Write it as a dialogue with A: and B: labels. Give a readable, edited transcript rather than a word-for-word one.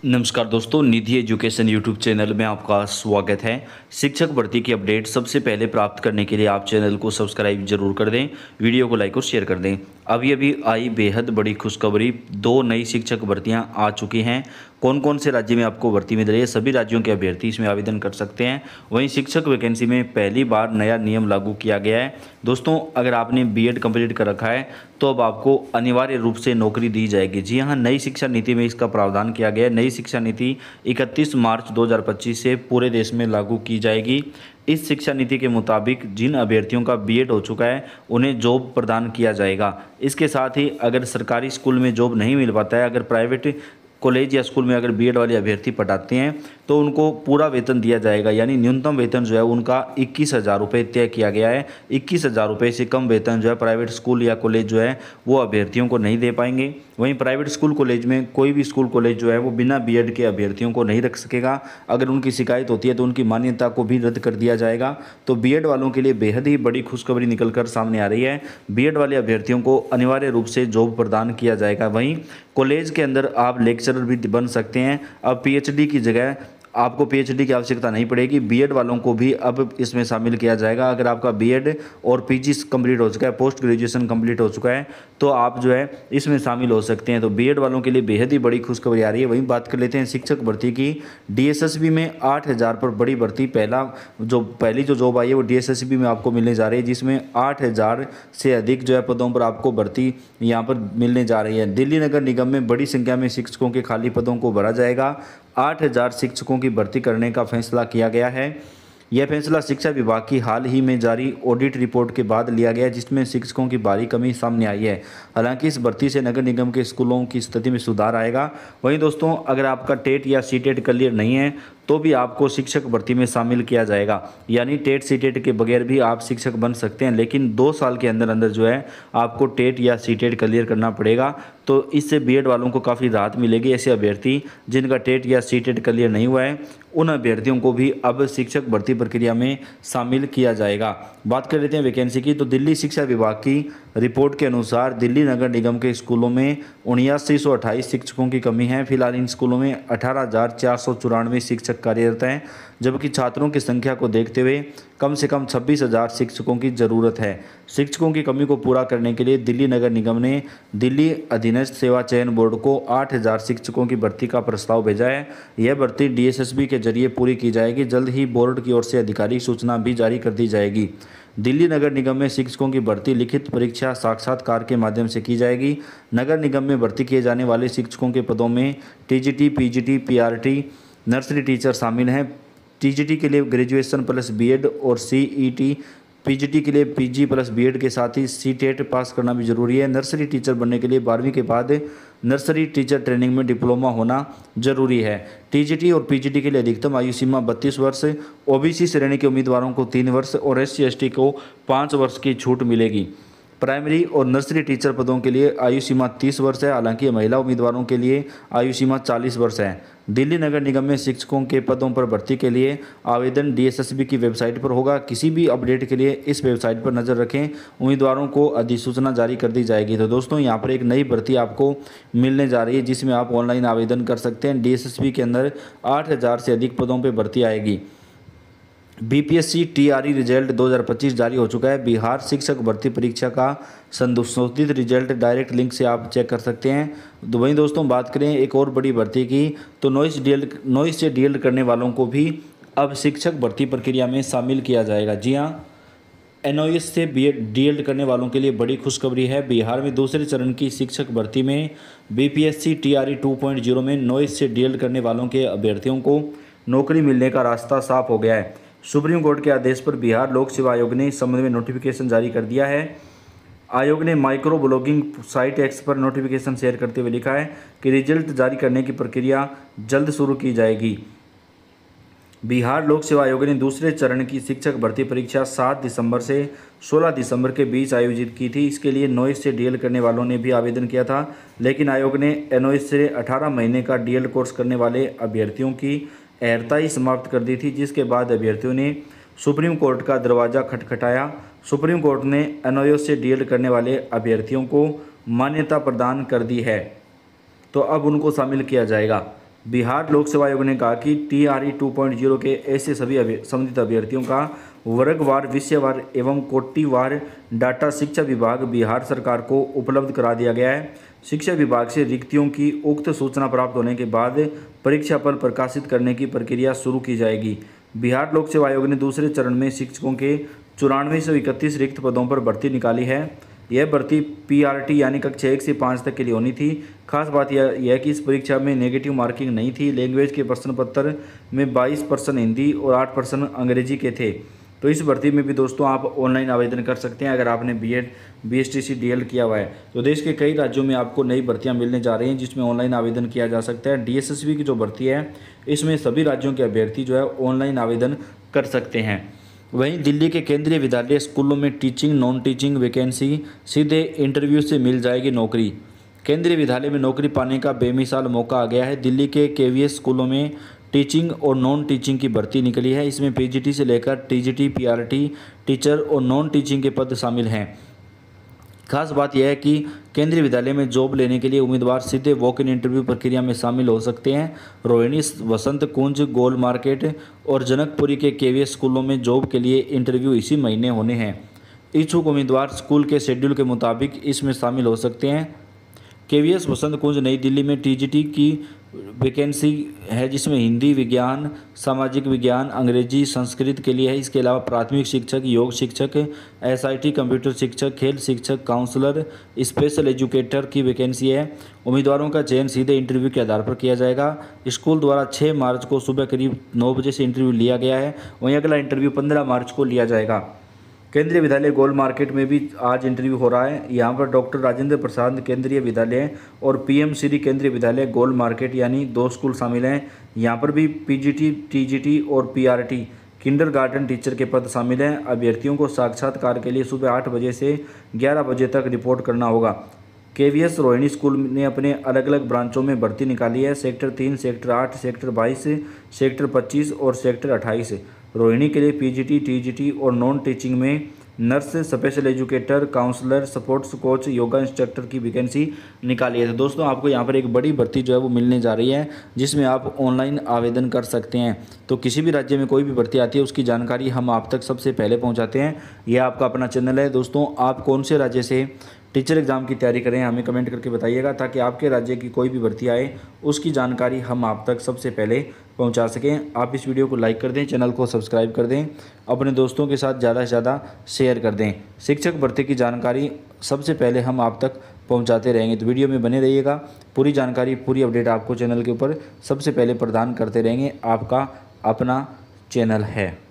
A: नमस्कार दोस्तों, निधि education YouTube channel में आपका स्वागत है। शिक्षक भर्ती की अपडेट सबसे पहले प्राप्त करने के लिए आप चैनल को सब्सक्राइब जरूर कर दें, वीडियो को लाइक और शेयर कर दें। अभी आई बेहद बड़ी खुशखबरी, 2 नई शिक्षक भर्तियां आ चुकी हैं। कौन कौन से राज्य में आपको भर्ती मिल रही है, सभी राज्यों के अभ्यर्थी इसमें आवेदन कर सकते हैं। वहीं शिक्षक वैकेंसी में पहली बार नया नियम लागू किया गया है। दोस्तों, अगर आपने बीएड कंप्लीट कर रखा है तो अब आपको अनिवार्य रूप से नौकरी दी जाएगी। जी हाँ, नई शिक्षा नीति में इसका प्रावधान किया गया है। नई शिक्षा नीति 31 मार्च 2025 से पूरे देश में लागू की जाएगी। इस शिक्षा नीति के मुताबिक जिन अभ्यर्थियों का बीएड हो चुका है उन्हें जॉब प्रदान किया जाएगा। इसके साथ ही अगर सरकारी स्कूल में जॉब नहीं मिल पाता है, अगर प्राइवेट कॉलेज या स्कूल में अगर बीएड वाले अभ्यर्थी पढ़ाते हैं तो उनको पूरा वेतन दिया जाएगा। यानी न्यूनतम वेतन जो है उनका 21,000 रुपये तय किया गया है। 21,000 रुपये से कम वेतन जो है प्राइवेट स्कूल या कॉलेज जो है वो अभ्यर्थियों को नहीं दे पाएंगे। वहीं प्राइवेट स्कूल कॉलेज में कोई भी स्कूल कॉलेज जो है वो बिना बीएड के अभ्यर्थियों को नहीं रख सकेगा। अगर उनकी शिकायत होती है तो उनकी मान्यता को भी रद्द कर दिया जाएगा। तो बीएड वालों के लिए बेहद ही बड़ी खुशखबरी निकल कर सामने आ रही है। बीएड वाले अभ्यर्थियों को अनिवार्य रूप से जॉब प्रदान किया जाएगा। वहीं कॉलेज के अंदर आप लेक्चरर भी बन सकते हैं। अब पीएचडी की जगह आपको पीएचडी की आवश्यकता नहीं पड़ेगी। बीएड वालों को भी अब इसमें शामिल किया जाएगा। अगर आपका बीएड और पीजी कंप्लीट हो चुका है, पोस्ट ग्रेजुएशन कंप्लीट हो चुका है, तो आप जो है इसमें शामिल हो सकते हैं। तो बीएड वालों के लिए बेहद ही बड़ी खुशखबरी आ रही है। वहीं बात कर लेते हैं शिक्षक भर्ती की। डीएसएसबी में 8,000 पर बड़ी भर्ती, पहली जो जॉब आई है वो डीएसएसबी में आपको मिलने जा रही है, जिसमें 8,000 से अधिक जो है पदों पर आपको भर्ती यहाँ पर मिलने जा रही है। दिल्ली नगर निगम में बड़ी संख्या में शिक्षकों के खाली पदों को भरा जाएगा। 8,000 शिक्षकों की भर्ती करने का फैसला किया गया है। यह फैसला शिक्षा विभाग की हाल ही में जारी ऑडिट रिपोर्ट के बाद लिया गया, जिसमें शिक्षकों की भारी कमी सामने आई है। हालांकि इस भर्ती से नगर निगम के स्कूलों की स्थिति में सुधार आएगा। वहीं दोस्तों, अगर आपका टेट या सीटेट क्लियर नहीं है तो भी आपको शिक्षक भर्ती में शामिल किया जाएगा। यानी टेट सीटेट के बगैर भी आप शिक्षक बन सकते हैं, लेकिन 2 साल के अंदर अंदर जो है आपको टेट या सीटेट क्लियर करना पड़ेगा। तो इससे बीएड वालों को काफ़ी राहत मिलेगी। ऐसे अभ्यर्थी जिनका टेट या सीटेट क्लियर नहीं हुआ है उन अभ्यर्थियों को भी अब शिक्षक भर्ती प्रक्रिया में शामिल किया जाएगा। बात कर लेते हैं वैकेंसी की। तो दिल्ली शिक्षा विभाग की रिपोर्ट के अनुसार दिल्ली नगर निगम के स्कूलों में 7928 शिक्षकों की कमी है। फिलहाल इन स्कूलों में 18,494 शिक्षक कार्यरत हैं, जबकि छात्रों की संख्या को देखते हुए कम से कम 26,000 शिक्षकों की ज़रूरत है। शिक्षकों की कमी को पूरा करने के लिए दिल्ली नगर निगम ने दिल्ली अधीनस्थ सेवा चयन बोर्ड को 8,000 शिक्षकों की भर्ती का प्रस्ताव भेजा है। यह भर्ती डीएसएसबी के जरिए पूरी की जाएगी। जल्द ही बोर्ड की ओर से आधिकारिक सूचना भी जारी कर दी जाएगी। दिल्ली नगर निगम में शिक्षकों की भर्ती लिखित परीक्षा साक्षात्कार के माध्यम से की जाएगी। नगर निगम में भर्ती किए जाने वाले शिक्षकों के पदों में TGT, PGT, PRT, nursery teacher शामिल हैं। टीजीटी के लिए ग्रेजुएशन प्लस बीएड और सीईटी, पीजीटी के लिए पीजी प्लस बीएड के साथ ही सीटेट पास करना भी जरूरी है। नर्सरी टीचर बनने के लिए 12वीं के बाद नर्सरी टीचर ट्रेनिंग में डिप्लोमा होना जरूरी है। टीजीटी और पीजीटी के लिए अधिकतम आयु सीमा 32 वर्ष, ओबीसी श्रेणी के उम्मीदवारों को 3 वर्ष और एससी एसटी को 5 वर्ष की छूट मिलेगी। प्राइमरी और नर्सरी टीचर पदों के लिए आयु सीमा 30 वर्ष है। हालांकि महिला उम्मीदवारों के लिए आयु सीमा 40 वर्ष है। दिल्ली नगर निगम में शिक्षकों के पदों पर भर्ती के लिए आवेदन डीएसएसबी की वेबसाइट पर होगा। किसी भी अपडेट के लिए इस वेबसाइट पर नज़र रखें। उम्मीदवारों को अधिसूचना जारी कर दी जाएगी। तो दोस्तों, यहाँ पर एक नई भर्ती आपको मिलने जा रही है, जिसमें आप ऑनलाइन आवेदन कर सकते हैं। डीएसएसबी के अंदर 8,000 से अधिक पदों पर भर्ती आएगी। बीपीएससी टीआरई रिजल्ट 2025 जारी हो चुका है। बिहार शिक्षक भर्ती परीक्षा का संशोधित रिजल्ट डायरेक्ट लिंक से आप चेक कर सकते हैं। तो वहीं दोस्तों, बात करें एक और बड़ी भर्ती की, तो नॉइस से डीएलएड करने वालों को भी अब शिक्षक भर्ती प्रक्रिया में शामिल किया जाएगा। जी हाँ, एनओएस से डीएलएड करने वालों के लिए बड़ी खुशखबरी है। बिहार में दूसरे चरण की शिक्षक भर्ती में बीपीएससी टीआरई 2.0 में नॉइस से डीएलएड करने वालों के अभ्यर्थियों को नौकरी मिलने का रास्ता साफ हो गया है। सुप्रीम कोर्ट के आदेश पर बिहार लोक सेवा आयोग ने इस संबंध में नोटिफिकेशन जारी कर दिया है। आयोग ने माइक्रो ब्लॉगिंग साइट एक्स पर नोटिफिकेशन शेयर करते हुए लिखा है कि रिजल्ट जारी करने की प्रक्रिया जल्द शुरू की जाएगी। बिहार लोक सेवा आयोग ने दूसरे चरण की शिक्षक भर्ती परीक्षा 7 दिसंबर से 16 दिसंबर के बीच आयोजित की थी। इसके लिए नॉइस से डीएल करने वालों ने भी आवेदन किया था, लेकिन आयोग ने एनओएस से 18 महीने का डीएल कोर्स करने वाले अभ्यर्थियों की अहर्ता ही समाप्त कर दी थी, जिसके बाद अभ्यर्थियों ने सुप्रीम कोर्ट का दरवाज़ा खटखटाया। सुप्रीम कोर्ट ने एनओएस से डीएल करने वाले अभ्यर्थियों को मान्यता प्रदान कर दी है, तो अब उनको शामिल किया जाएगा। बिहार लोक सेवा आयोग ने कहा कि TRE 2.0 के ऐसे सभी संबंधित अभ्यर्थियों का वर्गवार, विषयवार एवं कोटिवार डाटा शिक्षा विभाग बिहार सरकार को उपलब्ध करा दिया गया है। शिक्षा विभाग से रिक्तियों की उक्त सूचना प्राप्त होने के बाद परीक्षा फल प्रकाशित करने की प्रक्रिया शुरू की जाएगी। बिहार लोक सेवा आयोग ने दूसरे चरण में शिक्षकों के 9431 रिक्त पदों पर भर्ती निकाली है। यह भर्ती PRT यानी कक्षा 1 से 5 तक के लिए होनी थी। खास बात यह कि इस परीक्षा में नेगेटिव मार्किंग नहीं थी। लैंग्वेज के प्रश्न पत्र में 22% हिंदी और 8% अंग्रेजी के थे। तो इस भर्ती में भी दोस्तों आप ऑनलाइन आवेदन कर सकते हैं अगर आपने BEd BSTC DL किया हुआ है। तो देश के कई राज्यों में आपको नई भर्तियां मिलने जा रही हैं जिसमें ऑनलाइन आवेदन किया जा सकता है। DSSB की जो भर्ती है इसमें सभी राज्यों के अभ्यर्थी जो है ऑनलाइन आवेदन कर सकते हैं। वहीं दिल्ली के केंद्रीय विद्यालय स्कूलों में टीचिंग नॉन टीचिंग वैकेंसी सीधे इंटरव्यू से मिल जाएगी नौकरी। केंद्रीय विद्यालय में नौकरी पाने का बेमिसाल मौका आ गया है। दिल्ली के KVS स्कूलों में टीचिंग और नॉन टीचिंग की भर्ती निकली है। इसमें PGT से लेकर TGT PRT टीचर और नॉन टीचिंग के पद शामिल हैं। खास बात यह है कि केंद्रीय विद्यालय में जॉब लेने के लिए उम्मीदवार सीधे वॉक इन इंटरव्यू प्रक्रिया में शामिल हो सकते हैं। रोहिणी, वसंत कुंज, गोल मार्केट और जनकपुरी के KVS स्कूलों में जॉब के लिए इंटरव्यू इसी महीने होने हैं। इच्छुक उम्मीदवार स्कूल के शेड्यूल के मुताबिक इसमें शामिल हो सकते हैं। KVS वसंत कुंज नई दिल्ली में TGT की वैकेंसी है जिसमें हिंदी, विज्ञान, सामाजिक विज्ञान, अंग्रेजी, संस्कृत के लिए है। इसके अलावा प्राथमिक शिक्षक, योग शिक्षक, SIT, कंप्यूटर शिक्षक, खेल शिक्षक, काउंसलर, स्पेशल एजुकेटर की वैकेंसी है। उम्मीदवारों का चयन सीधे इंटरव्यू के आधार पर किया जाएगा। स्कूल द्वारा 6 मार्च को सुबह करीब 9 बजे से इंटरव्यू लिया गया है। वहीं अगला इंटरव्यू 15 मार्च को लिया जाएगा। केंद्रीय विद्यालय गोल मार्केट में भी आज इंटरव्यू हो रहा है। यहाँ पर डॉक्टर राजेंद्र प्रसाद केंद्रीय विद्यालय और PM श्री केंद्रीय विद्यालय गोल मार्केट यानी 2 स्कूल शामिल हैं। यहाँ पर भी PGT, TGT और PRT किंडरगार्टन टीचर के पद शामिल हैं। अभ्यर्थियों को साक्षात्कार के लिए सुबह 8 बजे से 11 बजे तक रिपोर्ट करना होगा। KVS रोहिणी स्कूल ने अपने अलग अलग ब्रांचों में भर्ती निकाली है। सेक्टर 3, सेक्टर 8, सेक्टर 22, सेक्टर 25 और सेक्टर 28। रोहिणी के लिए PGT, TGT और नॉन टीचिंग में nurse, special educator, counsellor, sports coach, yoga instructor की वैकेंसी निकाली है। तो दोस्तों आपको यहाँ पर एक बड़ी भर्ती जो है वो मिलने जा रही है जिसमें आप ऑनलाइन आवेदन कर सकते हैं। तो किसी भी राज्य में कोई भी भर्ती आती है उसकी जानकारी हम आप तक सबसे पहले पहुँचाते हैं। यह आपका अपना चैनल है। दोस्तों आप कौन से राज्य से टीचर एग्ज़ाम की तैयारी करें हमें कमेंट करके बताइएगा ताकि आपके राज्य की कोई भी भर्ती आए उसकी जानकारी हम आप तक सबसे पहले पहुंचा सकें। आप इस वीडियो को लाइक कर दें, चैनल को सब्सक्राइब कर दें, अपने दोस्तों के साथ ज़्यादा से ज़्यादा शेयर कर दें। शिक्षक भर्ती की जानकारी सबसे पहले हम आप तक पहुंचाते रहेंगे। तो वीडियो में बने रहिएगा। पूरी जानकारी, पूरी अपडेट आपको चैनल के ऊपर सबसे पहले प्रदान करते रहेंगे। आपका अपना चैनल है।